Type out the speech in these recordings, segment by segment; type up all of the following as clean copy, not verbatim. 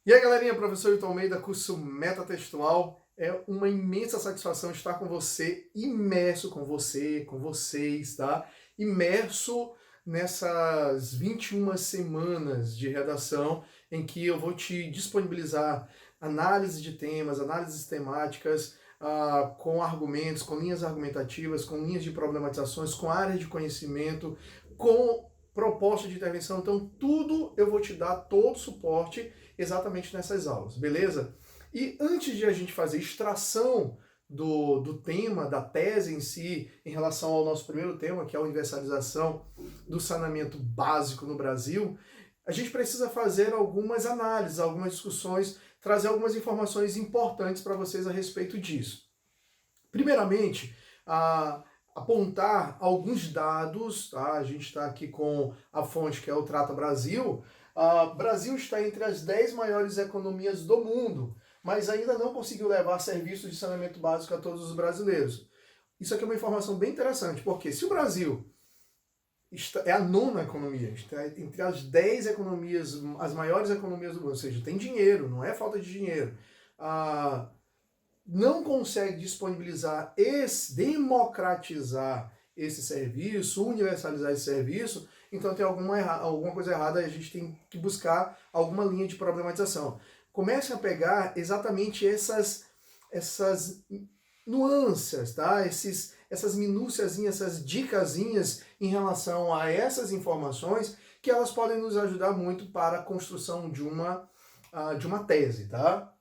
E aí, galerinha, professor Hilton Almeida, curso Metatextual. É uma imensa satisfação estar com você, imerso com você, com vocês, tá? Imerso nessas 21 semanas de redação em que eu vou te disponibilizar análise de temas, análises temáticas, com argumentos, com linhas argumentativas, com linhas de problematizações, com áreas de conhecimento, com proposta de intervenção. Então, tudo eu vou te dar, todo o suporte exatamente nessas aulas, beleza? E antes de a gente fazer extração do tema, da tese em si, em relação ao nosso primeiro tema, que é a universalização do saneamento básico no Brasil, a gente precisa fazer algumas análises, algumas discussões, trazer algumas informações importantes para vocês a respeito disso. Primeiramente, apontar alguns dados, tá? A gente está aqui com a fonte que é o Trata Brasil. Brasil está entre as 10 maiores economias do mundo, mas ainda não conseguiu levar serviços de saneamento básico a todos os brasileiros. Isso aqui é uma informação bem interessante, porque se o Brasil é a nona economia, está entre as 10 economias, as maiores economias do mundo, ou seja, tem dinheiro, não é falta de dinheiro, não consegue disponibilizar, democratizar esse serviço, universalizar esse serviço, então tem alguma coisa errada e a gente tem que buscar alguma linha de problematização. Comecem a pegar exatamente essas nuances, tá? Essas minúciazinhas, essas dicasinhas em relação a essas informações que elas podem nos ajudar muito para a construção de uma tese, tá?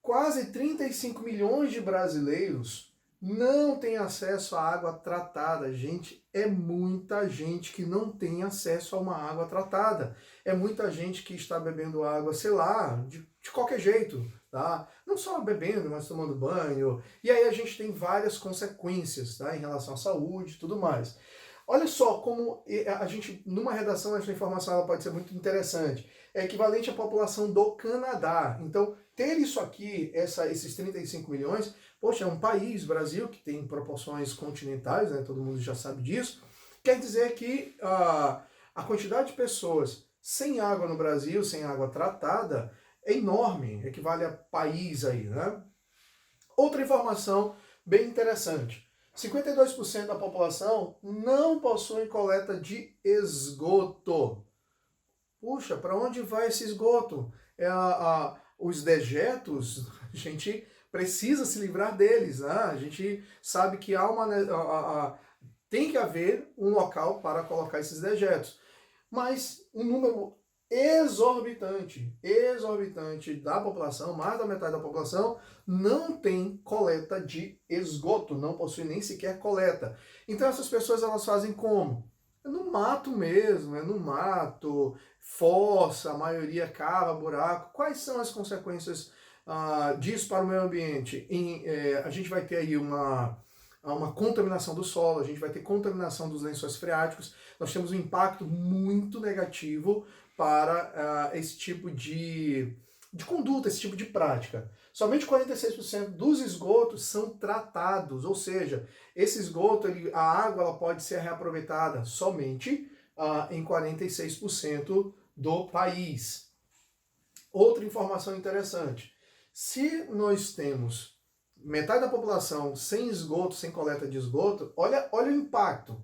Quase 35 milhões de brasileiros não têm acesso à água tratada. Gente, é muita gente que não tem acesso a uma água tratada. É muita gente que está bebendo água, sei lá, de qualquer jeito, tá? Não só bebendo, mas tomando banho. E aí a gente tem várias consequências, tá? Em relação à saúde e tudo mais. Olha só como a gente, numa redação, essa informação ela pode ser muito interessante. É equivalente à população do Canadá. Então, ter isso aqui, esses 35 milhões, poxa, é um país, Brasil, que tem proporções continentais, né, todo mundo já sabe disso, quer dizer que a quantidade de pessoas sem água no Brasil, sem água tratada, é enorme, equivale a país aí, né? Outra informação bem interessante. 52% da população não possui coleta de esgoto. Puxa, para onde vai esse esgoto? Os dejetos, a gente precisa se livrar deles, né? A gente sabe que tem que haver um local para colocar esses dejetos. Mas um número exorbitante da população, mais da metade da população, não tem coleta de esgoto, não possui nem sequer coleta. Então essas pessoas elas fazem como? É no mato mesmo, é no mato, força, a maioria cava buraco. Quais são as consequências disso para o meio ambiente? A gente vai ter aí uma contaminação do solo, a gente vai ter contaminação dos lençóis freáticos, nós temos um impacto muito negativo para esse tipo de conduta, esse tipo de prática. Somente 46% dos esgotos são tratados, ou seja, esse esgoto, a água ela pode ser reaproveitada somente em 46% do país. Outra informação interessante, se nós temos metade da população sem esgoto, sem coleta de esgoto, olha o impacto.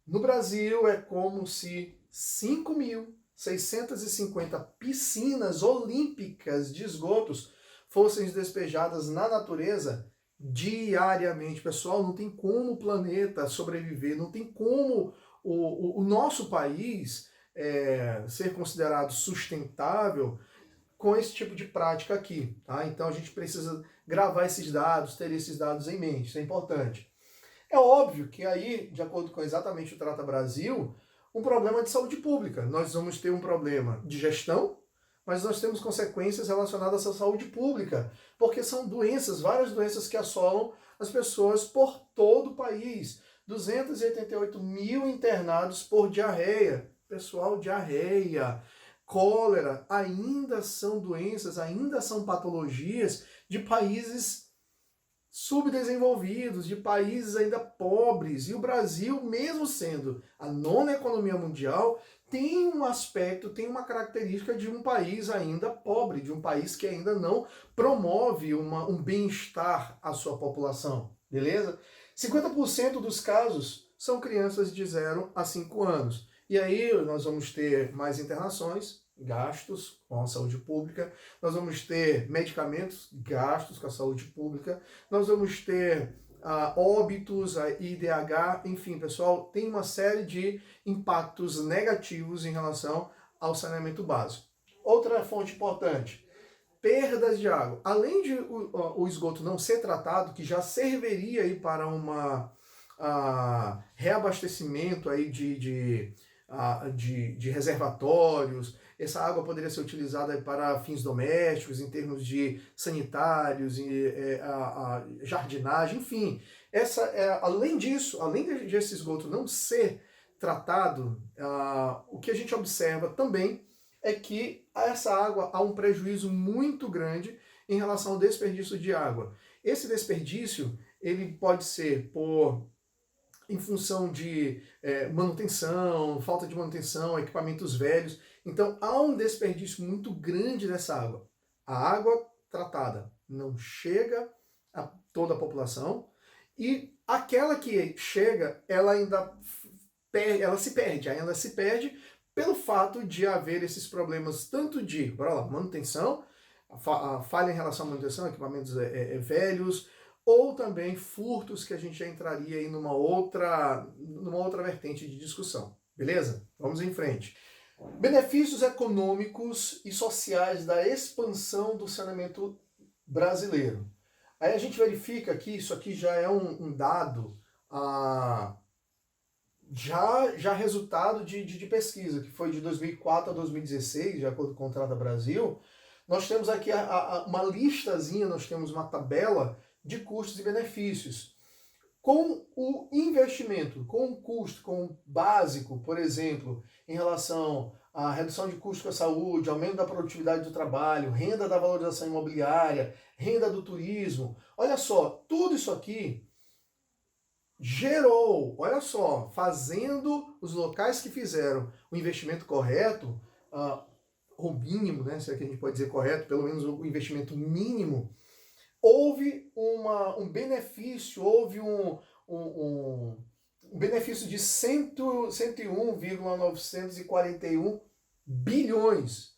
No Brasil é como se 5.650 piscinas olímpicas de esgotos fossem despejadas na natureza diariamente. Pessoal, não tem como o planeta sobreviver, não tem como o nosso país ser considerado sustentável com esse tipo de prática aqui, tá? Então a gente precisa gravar esses dados, ter esses dados em mente, isso é importante. É óbvio que aí, de acordo com exatamente o Trata Brasil, um problema de saúde pública. Nós vamos ter um problema de gestão, mas nós temos consequências relacionadas à saúde pública, porque são doenças, várias doenças que assolam as pessoas por todo o país. 288 mil internados por diarreia. Pessoal, diarreia, cólera, ainda são doenças, ainda são patologias de países subdesenvolvidos, de países ainda pobres. E o Brasil, mesmo sendo a nona economia mundial, tem um aspecto, tem uma característica de um país ainda pobre, de um país que ainda não promove um bem-estar à sua população, beleza? 50% dos casos são crianças de 0 a 5 anos. E aí nós vamos ter mais internações, gastos com a saúde pública, nós vamos ter medicamentos, gastos com a saúde pública, nós vamos ter óbitos, a IDH, enfim, pessoal, tem uma série de impactos negativos em relação ao saneamento básico. Outra fonte importante, perdas de água. Além de o esgoto não ser tratado, que já serviria aí para reabastecimento aí de reservatórios, essa água poderia ser utilizada para fins domésticos, em termos de sanitários, jardinagem, enfim. Além disso, além de esse esgoto não ser tratado, o que a gente observa também é que essa água há um prejuízo muito grande em relação ao desperdício de água. Esse desperdício ele pode ser em função de manutenção, falta de manutenção, equipamentos velhos. Então há um desperdício muito grande dessa água. A água tratada não chega a toda a população e aquela que chega, ela se perde pelo fato de haver esses problemas tanto de manutenção, a falha em relação à manutenção, equipamentos velhos, ou também furtos, que a gente já entraria aí numa outra vertente de discussão. Beleza? Vamos em frente. Benefícios econômicos e sociais da expansão do saneamento brasileiro. Aí a gente verifica que isso aqui já é um dado já resultado de pesquisa, que foi de 2004 a 2016, de acordo com o Trata Brasil. Nós temos aqui uma listazinha, nós temos uma tabela de custos e benefícios. Com o investimento, com o custo, com o básico, por exemplo, em relação à redução de custos com a saúde, aumento da produtividade do trabalho, renda da valorização imobiliária, renda do turismo. Olha só, tudo isso aqui gerou, olha só, fazendo os locais que fizeram o investimento correto, o mínimo, né, se é que a gente pode dizer correto, pelo menos o investimento mínimo, houve um benefício, houve um benefício de 101,941 bilhões,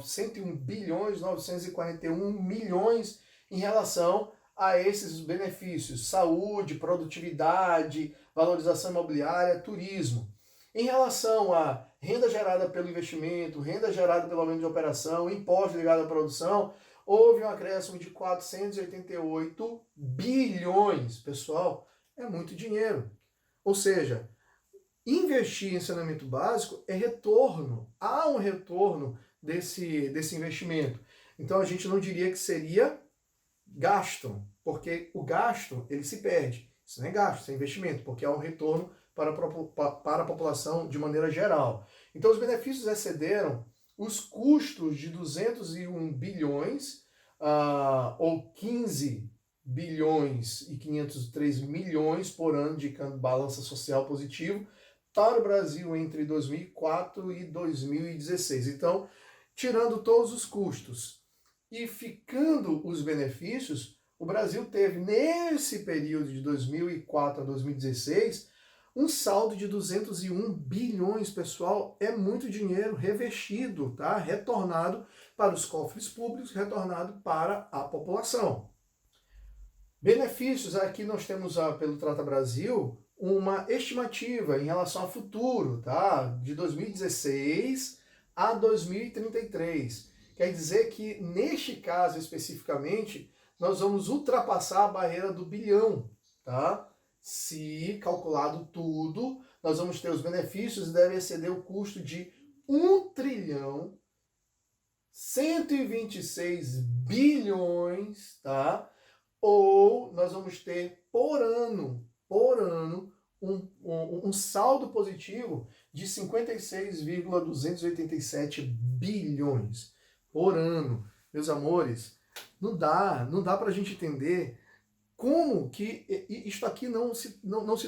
101 bilhões 941 milhões em relação a esses benefícios: saúde, produtividade, valorização imobiliária, turismo. Em relação à renda gerada pelo investimento, renda gerada pelo aumento de operação, imposto ligado à produção, houve um acréscimo de 488 bilhões. Pessoal, é muito dinheiro. Ou seja, investir em saneamento básico é retorno. Há um retorno desse investimento. Então a gente não diria que seria gasto, porque o gasto ele se perde. Isso não é gasto, isso é investimento, porque há um retorno para a população de maneira geral. Então os benefícios excederam os custos de 201 bilhões, ou 15 bilhões e 503 milhões por ano de balança social positivo para o Brasil entre 2004 e 2016. Então, tirando todos os custos e ficando os benefícios, o Brasil teve, nesse período de 2004 a 2016, um saldo de 201 bilhões, pessoal. É muito dinheiro revestido, tá? Retornado para os cofres públicos, retornado para a população. Benefícios, aqui nós temos pelo Trata Brasil uma estimativa em relação ao futuro, tá? De 2016 a 2033. Quer dizer que, neste caso especificamente, nós vamos ultrapassar a barreira do bilhão, tá? Se calculado tudo, nós vamos ter os benefícios e deve exceder o custo de 1.126 bilhões, tá? Ou nós vamos ter por ano um saldo positivo de 56,287 bilhões por ano. Meus amores, não dá para a gente entender como que isto aqui não se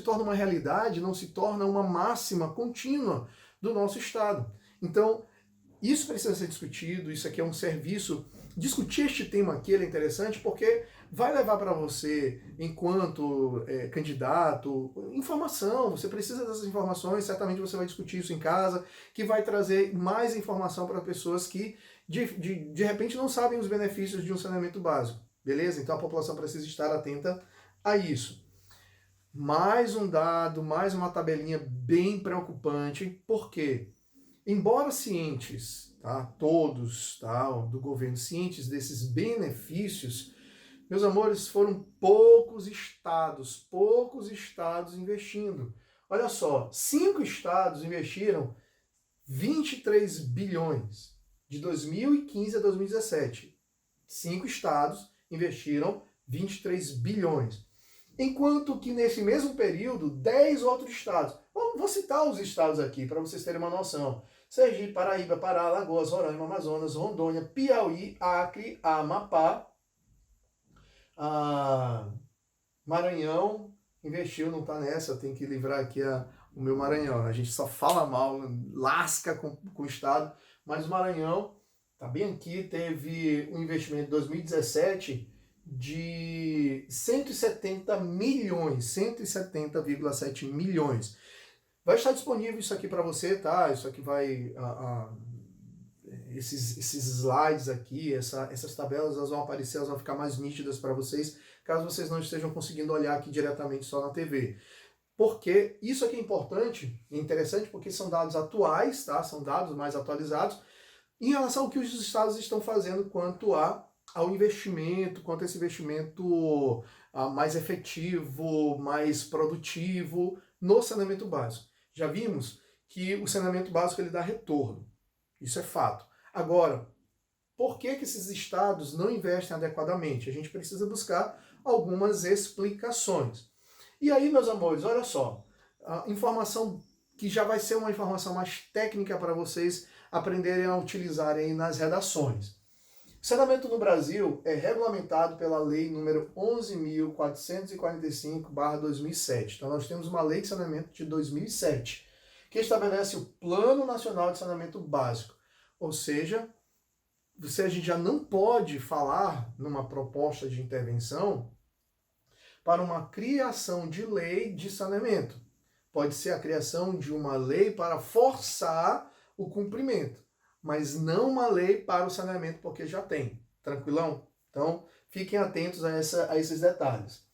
torna uma realidade, não se torna uma máxima contínua do nosso Estado. Então, isso precisa ser discutido, isso aqui é um serviço. Discutir este tema aqui é interessante porque vai levar para você, enquanto candidato, informação. Você precisa dessas informações, certamente você vai discutir isso em casa, que vai trazer mais informação para pessoas que, de repente, não sabem os benefícios de um saneamento básico. Beleza? Então a população precisa estar atenta a isso. Mais um dado, mais uma tabelinha bem preocupante, porque, embora cientes, tá, todos tá, do governo, cientes desses benefícios, meus amores, foram poucos estados investindo. Olha só, 5 estados investiram 23 bilhões de 2015 a 2017. 5 estados investiram 23 bilhões. Enquanto que nesse mesmo período, 10 outros estados, vou citar os estados aqui para vocês terem uma noção: Sergipe, Paraíba, Pará, Alagoas, Roraima, Amazonas, Rondônia, Piauí, Acre, Amapá, Maranhão investiu, não está nessa, eu tenho que livrar aqui o meu Maranhão. A gente só fala mal, lasca com o estado, mas o Maranhão tá bem aqui, teve um investimento em 2017 de 170 milhões, 170,7 milhões. Vai estar disponível isso aqui para você, tá? Isso aqui vai... esses slides aqui, essas tabelas, elas vão aparecer, elas vão ficar mais nítidas para vocês, caso vocês não estejam conseguindo olhar aqui diretamente só na TV. Porque isso aqui é importante, é interessante, porque são dados atuais, tá? São dados mais atualizados, em relação ao que os estados estão fazendo quanto ao investimento, quanto a esse investimento mais efetivo, mais produtivo no saneamento básico. Já vimos que o saneamento básico ele dá retorno, isso é fato. Agora, por que esses estados não investem adequadamente? A gente precisa buscar algumas explicações. E aí, meus amores, olha só, a informação que já vai ser uma informação mais técnica para vocês aprenderem a utilizarem nas redações. O saneamento no Brasil é regulamentado pela Lei número 11.445/2007. Então nós temos uma Lei de Saneamento de 2007, que estabelece o Plano Nacional de Saneamento Básico. Ou seja, a gente já não pode falar numa proposta de intervenção para uma criação de lei de saneamento. Pode ser a criação de uma lei para forçar o cumprimento, mas não uma lei para o saneamento, porque já tem. Tranquilão? Então, fiquem atentos a esses detalhes.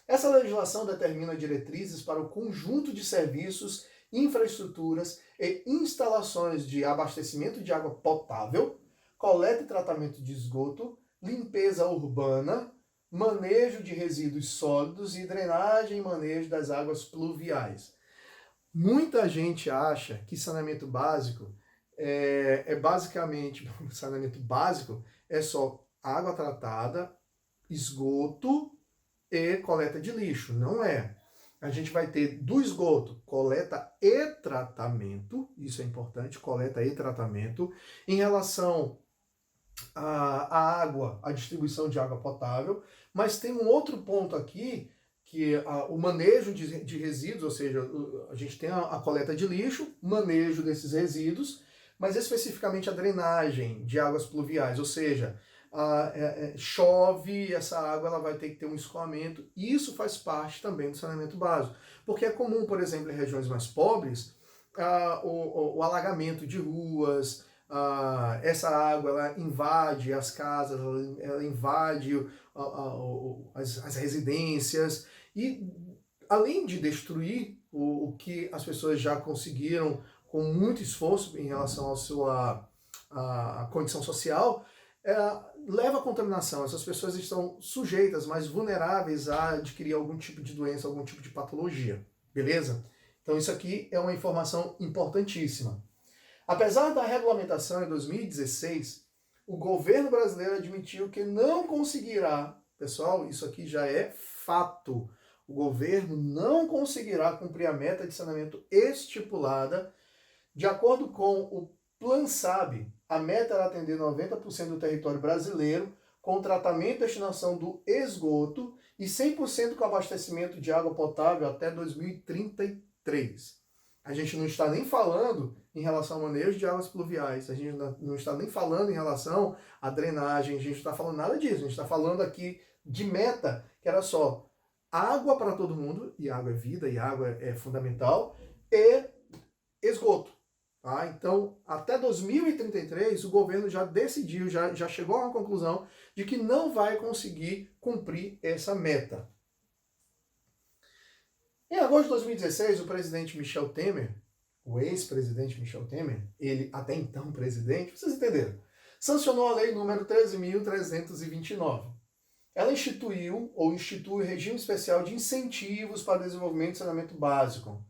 Essa legislação determina diretrizes para o conjunto de serviços, infraestruturas e instalações de abastecimento de água potável, coleta e tratamento de esgoto, limpeza urbana, manejo de resíduos sólidos e drenagem e manejo das águas pluviais. Muita gente acha que saneamento básico basicamente, saneamento básico é só água tratada, esgoto e coleta de lixo. Não é. A gente vai ter do esgoto coleta e tratamento, isso é importante, coleta e tratamento. Em relação à água, a distribuição de água potável, mas tem um outro ponto aqui, que é o manejo de resíduos, ou seja, a gente tem a coleta de lixo, manejo desses resíduos, mas especificamente a drenagem de águas pluviais, ou seja, chove, essa água ela vai ter que ter um escoamento, e isso faz parte também do saneamento básico, porque é comum, por exemplo, em regiões mais pobres, o alagamento de ruas, essa água ela invade as casas, ela invade as residências, e além de destruir o que as pessoas já conseguiram com muito esforço em relação à sua condição social, leva à contaminação. Essas pessoas estão sujeitas, mais vulneráveis a adquirir algum tipo de doença, algum tipo de patologia. Beleza? Então isso aqui é uma informação importantíssima. Apesar da regulamentação em 2016, o governo brasileiro admitiu que não conseguirá, pessoal, isso aqui já é fato, o governo não conseguirá cumprir a meta de saneamento estipulada. De acordo com o Plan SAB, a meta era atender 90% do território brasileiro com tratamento e destinação do esgoto e 100% com abastecimento de água potável até 2033. A gente não está nem falando em relação ao manejo de águas pluviais, a gente não está nem falando em relação à drenagem, a gente não está falando nada disso, a gente está falando aqui de meta, que era só água para todo mundo, e água é vida, e água é fundamental, e esgoto. Tá? Então, até 2033, o governo já decidiu, já chegou a uma conclusão de que não vai conseguir cumprir essa meta. Em agosto de 2016, o presidente Michel Temer, o ex-presidente Michel Temer, ele até então presidente, vocês entenderam, sancionou a lei número 13.329. Ela institui o regime especial de incentivos para o desenvolvimento de saneamento básico.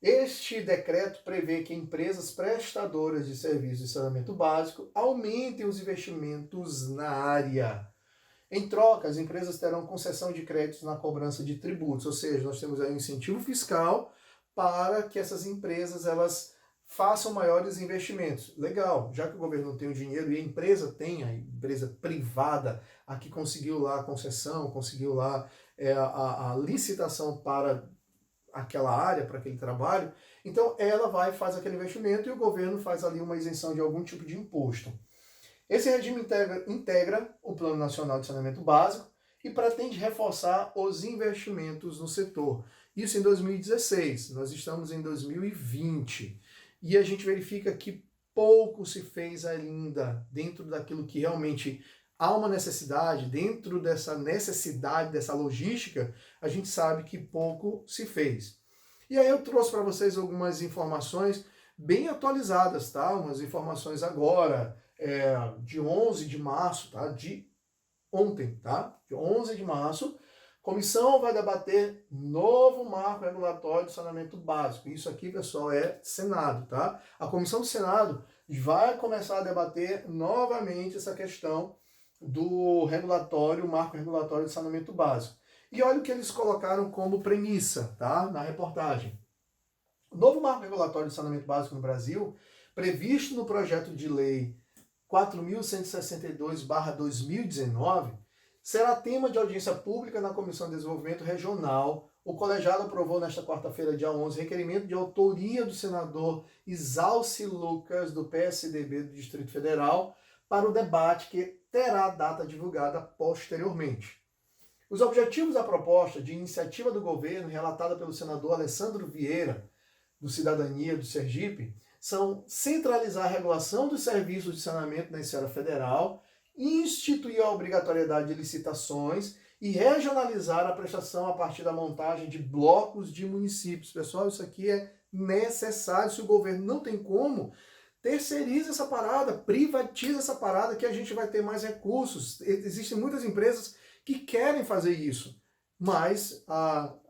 Este decreto prevê que empresas prestadoras de serviços de saneamento básico aumentem os investimentos na área. Em troca, as empresas terão concessão de créditos na cobrança de tributos, ou seja, nós temos aí um incentivo fiscal para que essas empresas elas façam maiores investimentos. Legal, já que o governo não tem o dinheiro e a empresa tem, a empresa privada, a que conseguiu lá a concessão, conseguiu lá a licitação para aquela área, para aquele trabalho, então ela vai e faz aquele investimento e o governo faz ali uma isenção de algum tipo de imposto. Esse regime integra o Plano Nacional de Saneamento Básico e pretende reforçar os investimentos no setor. Isso em 2016, nós estamos em 2020 e a gente verifica que pouco se fez ainda dentro daquilo que realmente há uma necessidade, dentro dessa necessidade, dessa logística, a gente sabe que pouco se fez. E aí eu trouxe para vocês algumas informações bem atualizadas, tá? Umas informações agora, de 11 de março, tá? De ontem, tá? De 11 de março, comissão vai debater novo marco regulatório de saneamento básico. Isso aqui, pessoal, é Senado, tá? A comissão do Senado vai começar a debater novamente essa questão do marco regulatório de saneamento básico. E olha o que eles colocaram como premissa, tá? Na reportagem. O novo marco regulatório de saneamento básico no Brasil, previsto no projeto de lei 4.162/2019, será tema de audiência pública na Comissão de Desenvolvimento Regional. O colegiado aprovou nesta quarta-feira, dia 11, requerimento de autoria do senador Isalci Lucas, do PSDB do Distrito Federal, para o debate que terá data divulgada posteriormente. Os objetivos da proposta de iniciativa do governo, relatada pelo senador Alessandro Vieira, do Cidadania do Sergipe, são centralizar a regulação dos serviços de saneamento na esfera federal, instituir a obrigatoriedade de licitações e regionalizar a prestação a partir da montagem de blocos de municípios. Pessoal, isso aqui é necessário. Se o governo não tem como, terceiriza essa parada, privatiza essa parada, que a gente vai ter mais recursos. Existem muitas empresas que querem fazer isso, mas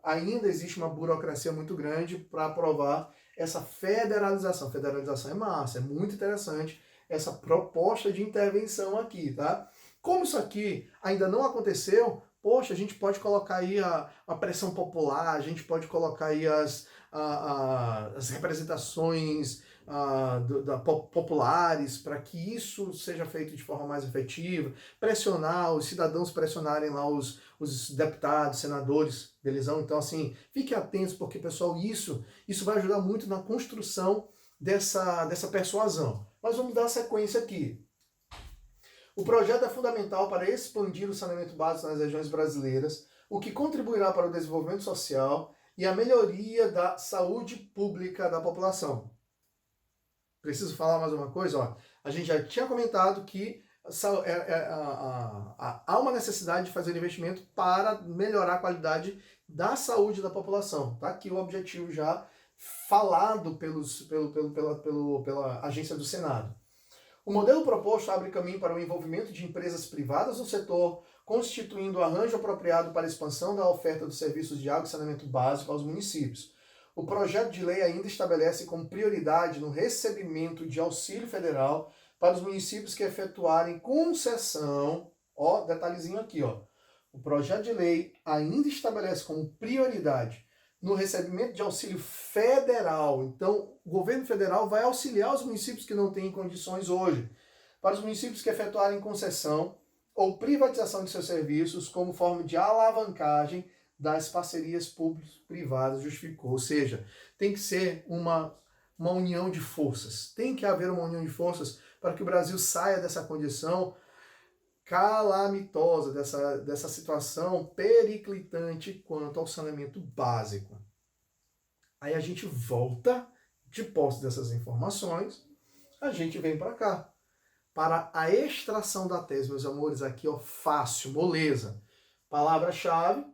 ainda existe uma burocracia muito grande para aprovar essa federalização. Federalização é massa, é muito interessante essa proposta de intervenção aqui, tá? Como isso aqui ainda não aconteceu, poxa, a gente pode colocar aí a pressão popular, a gente pode colocar aí as representações populares para que isso seja feito de forma mais efetiva, pressionar os cidadãos, pressionarem lá os deputados, senadores, beleza? Então, assim, fiquem atentos, porque, pessoal, isso vai ajudar muito na construção dessa persuasão. Mas vamos dar sequência aqui. O projeto é fundamental para expandir o saneamento básico nas regiões brasileiras, o que contribuirá para o desenvolvimento social e a melhoria da saúde pública da população. Preciso falar mais uma coisa? Ó, a gente já tinha comentado que há uma necessidade de fazer investimento para melhorar a qualidade da saúde da população. Tá aqui o objetivo já falado pela agência do Senado. O modelo proposto abre caminho para o envolvimento de empresas privadas no setor, constituindo o arranjo apropriado para a expansão da oferta dos serviços de água e saneamento básico aos municípios. O projeto de lei ainda estabelece como prioridade no recebimento de auxílio federal para os municípios que efetuarem concessão, ó, detalhezinho aqui, ó. O projeto de lei ainda estabelece como prioridade no recebimento de auxílio federal. Então, o governo federal vai auxiliar os municípios que não têm condições hoje. Para os municípios que efetuarem concessão, ou privatização de seus serviços como forma de alavancagem das parcerias público-privadas justificou. Ou seja, tem que ser uma união de forças. Tem que haver uma união de forças para que o Brasil saia dessa condição calamitosa, dessa situação periclitante quanto ao saneamento básico. Aí a gente volta, de posse dessas informações, a gente vem para cá. Para a extração da tese, meus amores, aqui ó, fácil, moleza. Palavra-chave,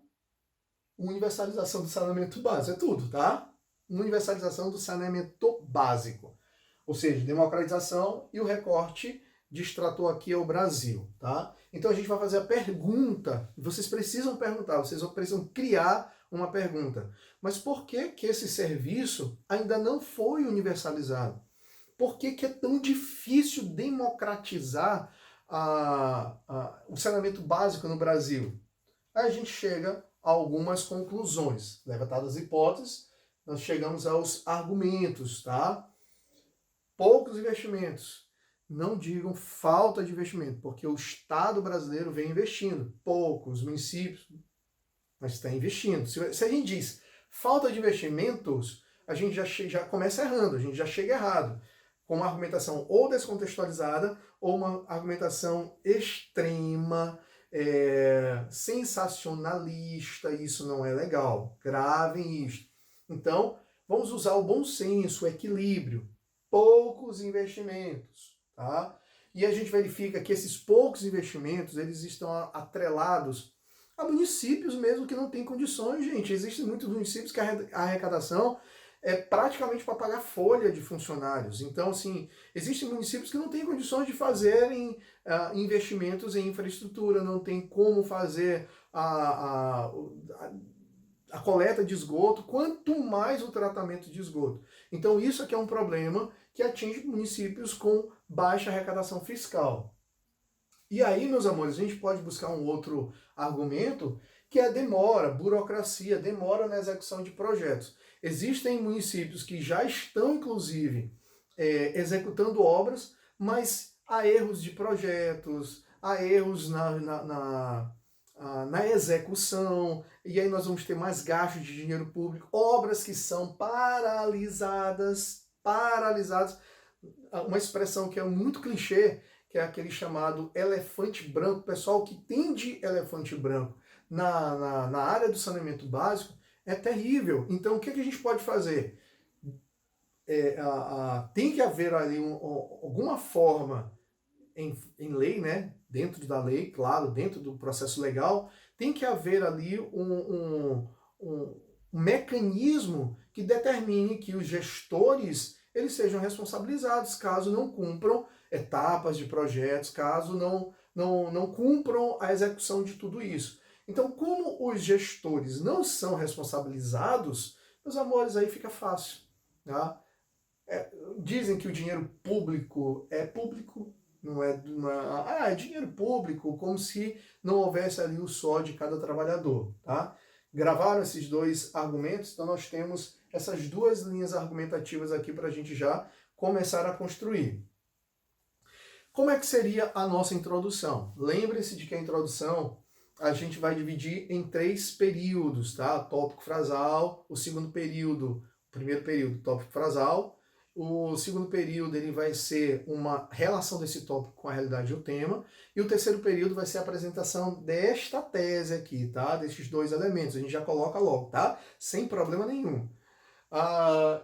universalização do saneamento básico. É tudo, tá? Universalização do saneamento básico. Ou seja, democratização e o recorte de extrator aqui é o Brasil, tá? Então a gente vai fazer a pergunta, vocês precisam perguntar, vocês precisam criar uma pergunta. Mas por que que esse serviço ainda não foi universalizado? Por que que é tão difícil democratizar o saneamento básico no Brasil? Aí a gente chega a algumas conclusões. Levantadas as hipóteses, nós chegamos aos argumentos, tá? Poucos investimentos. Não digam falta de investimento, porque o Estado brasileiro vem investindo. Poucos municípios, mas está investindo. Se a gente diz falta de investimentos, a gente já começa errando, a gente já chega errado. Com uma argumentação ou descontextualizada, ou uma argumentação extrema, sensacionalista, isso não é legal. Gravem isso. Então, vamos usar o bom senso, o equilíbrio. Poucos investimentos, tá? E a gente verifica que esses poucos investimentos, eles estão atrelados a municípios mesmo que não têm condições, gente. Existem muitos municípios que a arrecadação é praticamente para pagar folha de funcionários. Então, assim, existem municípios que não têm condições de fazerem investimentos em infraestrutura, não tem como fazer a coleta de esgoto, quanto mais o tratamento de esgoto. Então, isso aqui é um problema que atinge municípios com baixa arrecadação fiscal. E aí, meus amores, a gente pode buscar um outro argumento, que é a demora, burocracia, demora na execução de projetos. Existem municípios que já estão, inclusive, executando obras, mas há erros de projetos, há erros na execução, e aí nós vamos ter mais gastos de dinheiro público, obras que são paralisadas, uma expressão que é muito clichê, que é aquele chamado elefante branco. Pessoal que tem de elefante branco na área do saneamento básico é terrível. Então o que a gente pode fazer? Tem que haver ali alguma forma em lei, né? Dentro da lei, claro, dentro do processo legal, tem que haver ali um mecanismo que determine que os gestores eles sejam responsabilizados caso não cumpram etapas de projetos, caso não cumpram a execução de tudo isso. Então, como os gestores não são responsabilizados, meus amores, aí fica fácil. Tá? Dizem que o dinheiro público é público, não é dinheiro público, como se não houvesse ali o só de cada trabalhador. Tá? Gravaram esses dois argumentos, então nós temos essas duas linhas argumentativas aqui para a gente já começar a construir. Como é que seria a nossa introdução? Lembre-se de que a introdução a gente vai dividir em 3 períodos, tá? Tópico frasal, o primeiro período, tópico frasal. O segundo período ele vai ser uma relação desse tópico com a realidade do tema. E o terceiro período vai ser a apresentação desta tese aqui, tá? Desses 2 elementos. A gente já coloca logo, tá? Sem problema nenhum.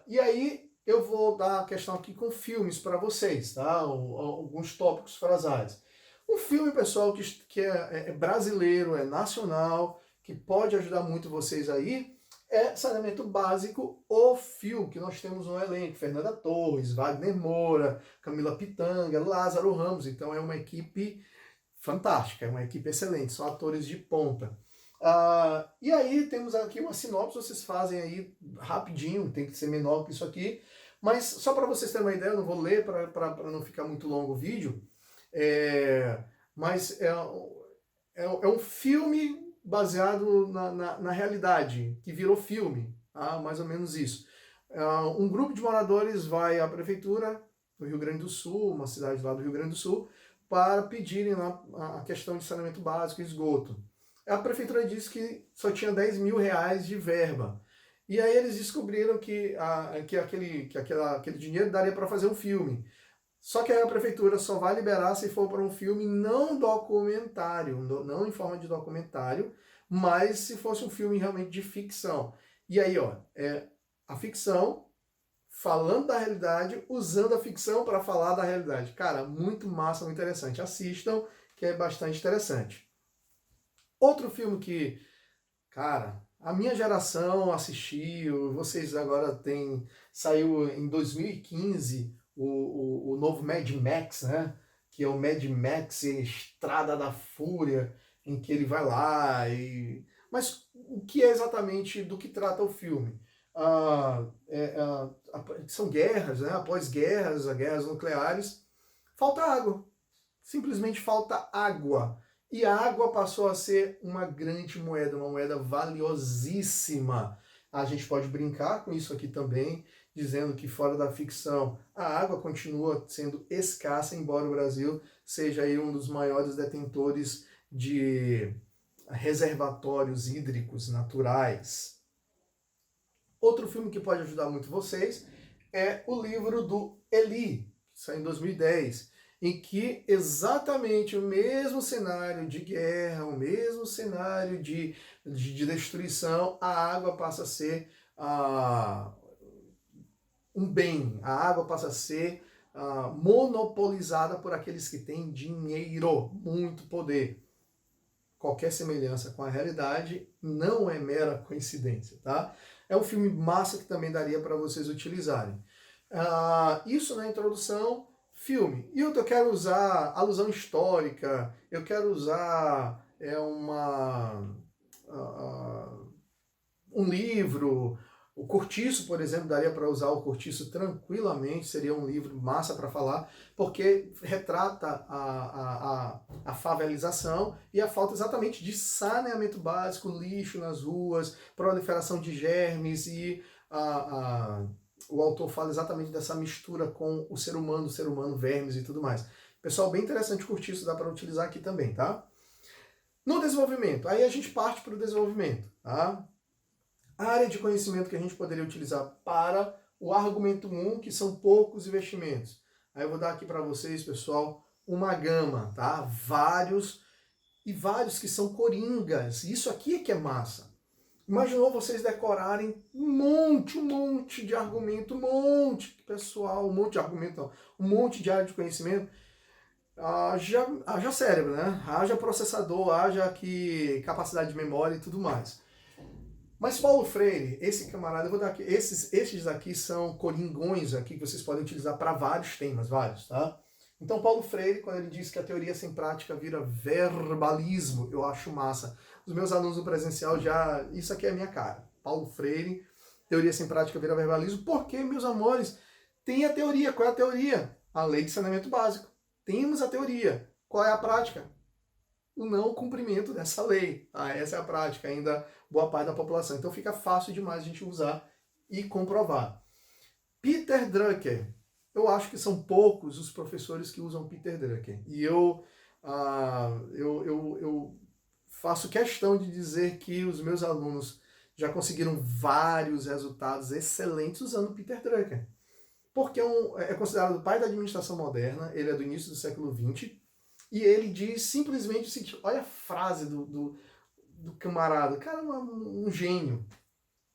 E aí eu vou dar a questão aqui com filmes para vocês, tá? Alguns tópicos frasais. Um filme, pessoal, que é brasileiro, é nacional, que pode ajudar muito vocês aí, é Saneamento Básico, o Fio, que nós temos no elenco. Fernanda Torres, Wagner Moura, Camila Pitanga, Lázaro Ramos. Então é uma equipe fantástica, é uma equipe excelente, são atores de ponta. E aí temos aqui uma sinopse, vocês fazem aí rapidinho, tem que ser menor que isso aqui, mas só para vocês terem uma ideia, eu não vou ler para não ficar muito longo o vídeo, mas é um filme baseado na realidade, que virou filme, tá? Mais ou menos isso. Um grupo de moradores vai à prefeitura do Rio Grande do Sul, uma cidade lá do Rio Grande do Sul, para pedirem lá a questão de saneamento básico e esgoto. A prefeitura disse que só tinha 10 mil reais de verba. E aí eles descobriram que aquele dinheiro daria para fazer um filme. Só que aí a prefeitura só vai liberar se for para um filme não documentário, não em forma de documentário, mas se fosse um filme realmente de ficção. E aí, ó, a ficção falando da realidade, usando a ficção para falar da realidade. Cara, muito massa, muito interessante. Assistam, que é bastante interessante. Outro filme que, cara, a minha geração assistiu, vocês agora têm... Saiu em 2015 o novo Mad Max, né? Que é o Mad Max Estrada da Fúria, em que ele vai lá e... Mas o que é exatamente do que trata o filme? São guerras, né? Após guerras, guerras nucleares, falta água. Simplesmente falta água. E a água passou a ser uma grande moeda, uma moeda valiosíssima. A gente pode brincar com isso aqui também, dizendo que fora da ficção a água continua sendo escassa, embora o Brasil seja aí um dos maiores detentores de reservatórios hídricos naturais. Outro filme que pode ajudar muito vocês é o livro do Eli, que saiu em 2010, em que exatamente o mesmo cenário de guerra, o mesmo cenário de destruição, a água passa a ser um bem, a água passa a ser monopolizada por aqueles que têm dinheiro, muito poder. Qualquer semelhança com a realidade não é mera coincidência, tá? É um filme massa que também daria para vocês utilizarem. Isso na introdução, filme. E eu quero usar alusão histórica, eu quero usar um livro. O Cortiço, por exemplo, daria para usar o Cortiço tranquilamente, seria um livro massa para falar, porque retrata a favelização e a falta exatamente de saneamento básico, lixo nas ruas, proliferação de germes e o autor fala exatamente dessa mistura com o ser humano, vermes e tudo mais. Pessoal, bem interessante o Cortiço, dá para utilizar aqui também, tá? No desenvolvimento, aí a gente parte para o desenvolvimento, tá? A área de conhecimento que a gente poderia utilizar para o argumento 1, que são poucos investimentos. Aí eu vou dar aqui para vocês, pessoal, uma gama, tá? Vários que são coringas. Isso aqui é que é massa. Imaginou vocês decorarem um monte de argumento, pessoal, um monte de argumento, não, um monte de área de conhecimento. Haja cérebro, né? Haja processador, haja capacidade de memória e tudo mais. Mas Paulo Freire, esse camarada, eu vou dar aqui, esses aqui são coringões aqui que vocês podem utilizar para vários temas, vários, tá? Então Paulo Freire, quando ele diz que a teoria sem prática vira verbalismo, eu acho massa. Os meus alunos do presencial isso aqui é a minha cara. Paulo Freire, teoria sem prática vira verbalismo, porque, meus amores, tem a teoria. Qual é a teoria? A lei de saneamento básico. Temos a teoria. Qual é a prática? O não cumprimento dessa lei. Essa é a prática, ainda boa parte da população. Então fica fácil demais a gente usar e comprovar. Peter Drucker. Eu acho que são poucos os professores que usam Peter Drucker. E eu faço questão de dizer que os meus alunos já conseguiram vários resultados excelentes usando Peter Drucker. Porque é considerado o pai da administração moderna, ele é do início do século XX, e ele diz simplesmente o seguinte, olha a frase do camarada, cara, um gênio.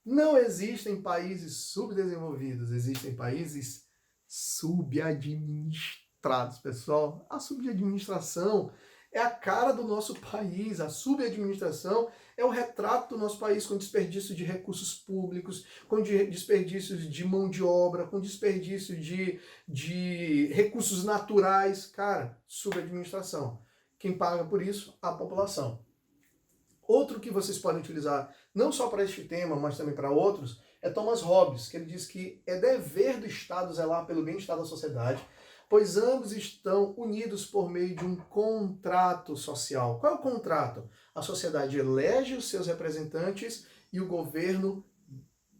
Não existem países subdesenvolvidos, existem países subadministrados, pessoal. A subadministração é a cara do nosso país, a subadministração é o retrato do nosso país com desperdício de recursos públicos, com desperdício de mão de obra, com desperdício de recursos naturais. Cara, subadministração. Quem paga por isso? A população. Outro que vocês podem utilizar, não só para este tema, mas também para outros, é Thomas Hobbes, que ele diz que é dever do Estado zelar pelo bem-estar da sociedade, pois ambos estão unidos por meio de um contrato social. Qual é o contrato? A sociedade elege os seus representantes e o governo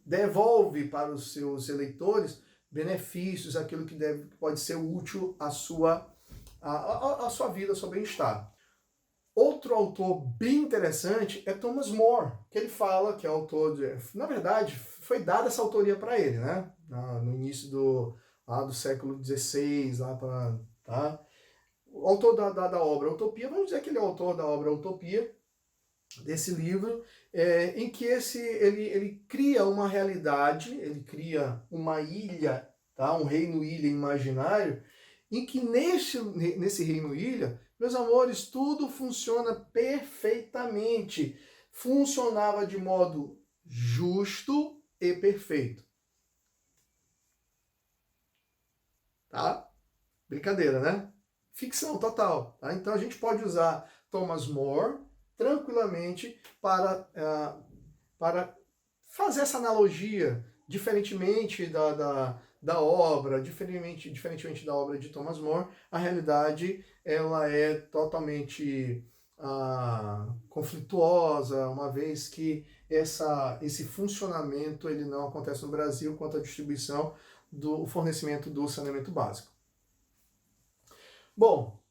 devolve para os seus eleitores benefícios, aquilo que pode ser útil à sua a sua vida, ao seu bem-estar. Outro autor bem interessante é Thomas More, que ele fala que é autor de... Na verdade, foi dada essa autoria para ele, né? No início do século XVI, lá para... Tá? O autor da obra Utopia, vamos dizer que ele é o autor da obra Utopia, desse livro, em que ele cria uma realidade, ele cria uma ilha, tá? Um reino-ilha imaginário, em que nesse reino-ilha, meus amores, tudo funciona perfeitamente. Funcionava de modo justo e perfeito. Tá? Brincadeira, né? Ficção total. Tá? Então a gente pode usar Thomas More tranquilamente para fazer essa analogia, diferentemente da obra, diferentemente da obra de Thomas More, a realidade ela é totalmente conflituosa, uma vez que esse funcionamento ele não acontece no Brasil quanto à distribuição do fornecimento do saneamento básico. Bom,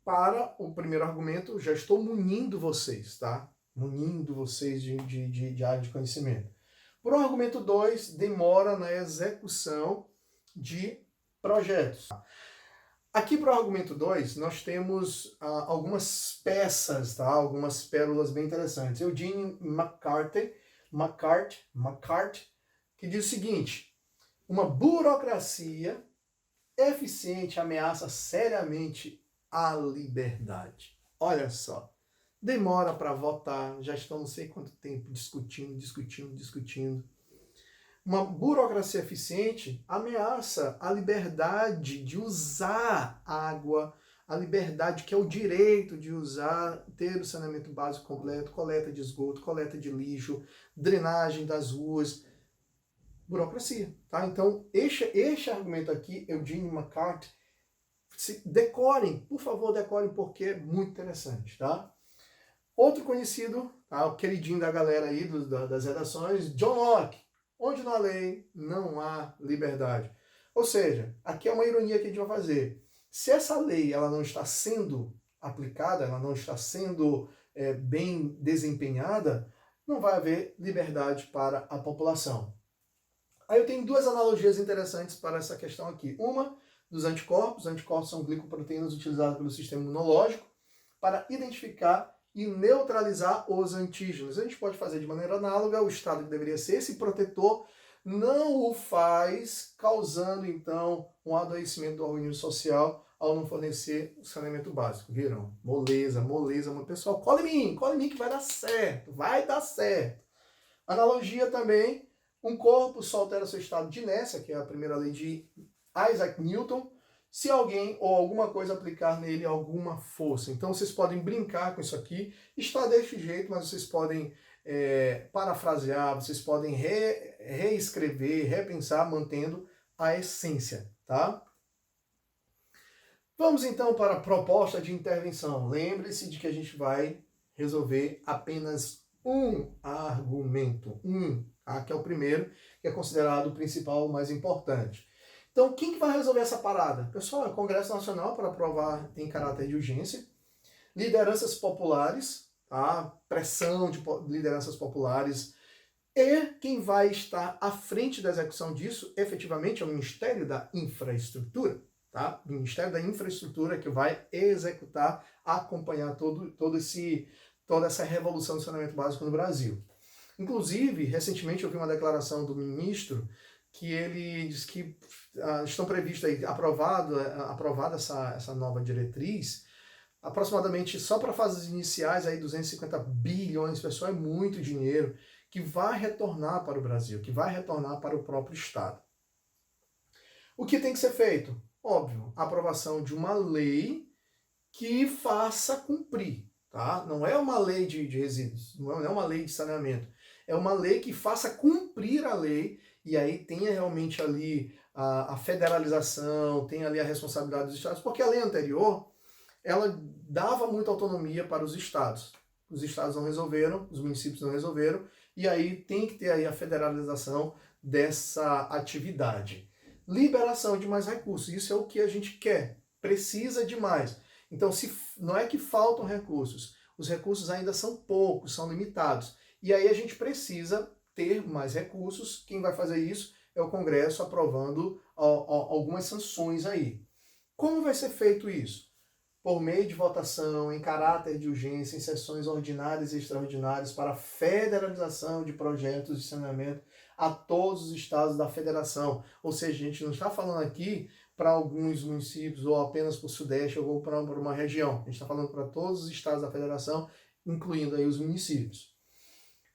para o primeiro argumento, já estou munindo vocês, tá? Munindo vocês de área de conhecimento. Por um argumento 2, demora na execução de projetos. Aqui para o argumento 2, nós temos algumas peças, tá? Algumas pérolas bem interessantes. Eugene McCarthy, que diz o seguinte: uma burocracia eficiente ameaça seriamente a liberdade. Olha só, demora para votar, já estão não sei quanto tempo discutindo. Uma burocracia eficiente ameaça a liberdade de usar água, a liberdade que é o direito de usar, ter o saneamento básico completo, coleta de esgoto, coleta de lixo, drenagem das ruas. Burocracia, tá? Então, este argumento aqui, Eugene McCarthy, decorem, por favor, decorem, porque é muito interessante, tá? Outro conhecido, tá? O queridinho da galera aí, das redações, John Locke. Onde na lei não há liberdade. Ou seja, aqui é uma ironia que a gente vai fazer. Se essa lei ela não está sendo aplicada, ela não está sendo bem desempenhada, não vai haver liberdade para a população. Aí eu tenho duas analogias interessantes para essa questão aqui. Uma dos anticorpos. Os anticorpos são glicoproteínas utilizadas pelo sistema imunológico para identificar e neutralizar os antígenos. A gente pode fazer de maneira análoga, o estado que deveria ser esse protetor não o faz, causando então um adoecimento do organismo social ao não fornecer o saneamento básico. Viram? Moleza, pessoal, cola em mim que vai dar certo. Analogia também, um corpo só altera seu estado de inércia, que é a primeira lei de Isaac Newton, se alguém ou alguma coisa aplicar nele alguma força. Então vocês podem brincar com isso aqui, está deste jeito, mas vocês podem parafrasear, vocês podem reescrever, repensar, mantendo a essência, tá? Vamos então para a proposta de intervenção. Lembre-se de que a gente vai resolver apenas um argumento, que é o primeiro, que é considerado o principal, o mais importante. Então, quem que vai resolver essa parada? Pessoal, é o Congresso Nacional para aprovar em caráter de urgência, lideranças populares, tá? Pressão de lideranças populares, e quem vai estar à frente da execução disso, efetivamente, é o Ministério da Infraestrutura, tá? O Ministério da Infraestrutura que vai executar, acompanhar toda essa revolução do saneamento básico no Brasil. Inclusive, recentemente eu vi uma declaração do ministro que ele diz que estão previstas aí, aprovada essa nova diretriz, aproximadamente só para fases iniciais, aí 250 bilhões, pessoal, é muito dinheiro, que vai retornar para o Brasil, que vai retornar para o próprio Estado. O que tem que ser feito? Óbvio, a aprovação de uma lei que faça cumprir, tá? Não é uma lei de resíduos, não é uma lei de saneamento, é uma lei que faça cumprir a lei, e aí tenha realmente ali a federalização, tenha ali a responsabilidade dos estados, porque a lei anterior, ela dava muita autonomia para os estados. Os estados não resolveram, os municípios não resolveram, e aí tem que ter aí a federalização dessa atividade. Liberação de mais recursos, isso é o que a gente quer, precisa de mais. Então, não é que faltam recursos, os recursos ainda são poucos, são limitados. E aí a gente precisa ter mais recursos. Quem vai fazer isso é o Congresso aprovando algumas sanções aí. Como vai ser feito isso? Por meio de votação, em caráter de urgência, em sessões ordinárias e extraordinárias para a federalização de projetos de saneamento a todos os estados da federação. Ou seja, a gente não está falando aqui para alguns municípios ou apenas para o Sudeste ou para uma região. A gente está falando para todos os estados da federação, incluindo aí os municípios.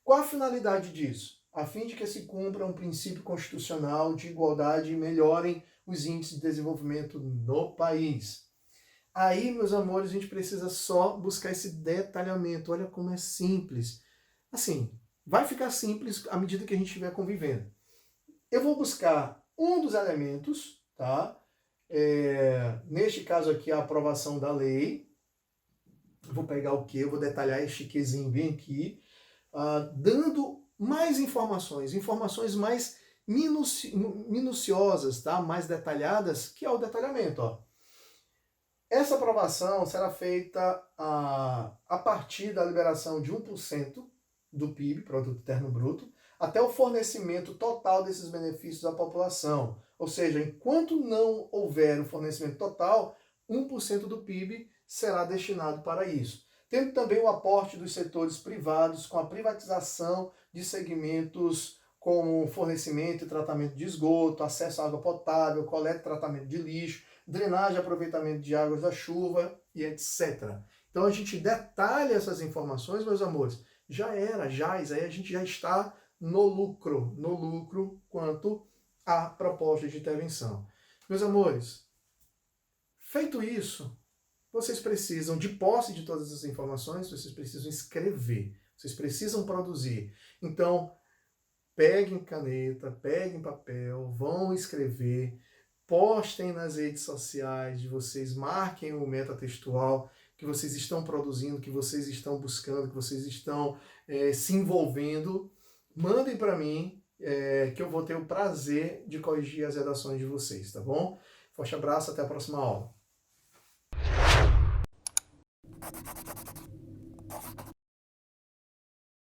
Qual a finalidade disso? A fim de que se cumpra um princípio constitucional de igualdade e melhorem os índices de desenvolvimento no país. Aí, meus amores, a gente precisa só buscar esse detalhamento. Olha como é simples. Assim, vai ficar simples à medida que a gente estiver convivendo. Eu vou buscar um dos elementos, tá? Neste caso aqui, a aprovação da lei. Eu vou pegar o quê? Eu vou detalhar este quezinho bem aqui, dando mais informações mais minuciosas, tá? Mais detalhadas, que é o detalhamento, ó. Essa aprovação será feita a partir da liberação de 1% do PIB, Produto Interno Bruto, até o fornecimento total desses benefícios à população. Ou seja, enquanto não houver o fornecimento total, 1% do PIB será destinado para isso. Tendo também o aporte dos setores privados com a privatização de segmentos como fornecimento e tratamento de esgoto, acesso à água potável, coleta e tratamento de lixo, drenagem e aproveitamento de águas da chuva e etc. Então a gente detalha essas informações, meus amores. Aí a gente já está no lucro quanto à proposta de intervenção. Meus amores, feito isso, vocês precisam, de posse de todas essas informações, vocês precisam escrever, vocês precisam produzir. Então, peguem caneta, peguem papel, vão escrever, postem nas redes sociais de vocês, marquem o metatextual que vocês estão produzindo, que vocês estão buscando, que vocês estão se envolvendo. Mandem para mim, que eu vou ter o prazer de corrigir as redações de vocês, tá bom? Forte abraço, até a próxima aula.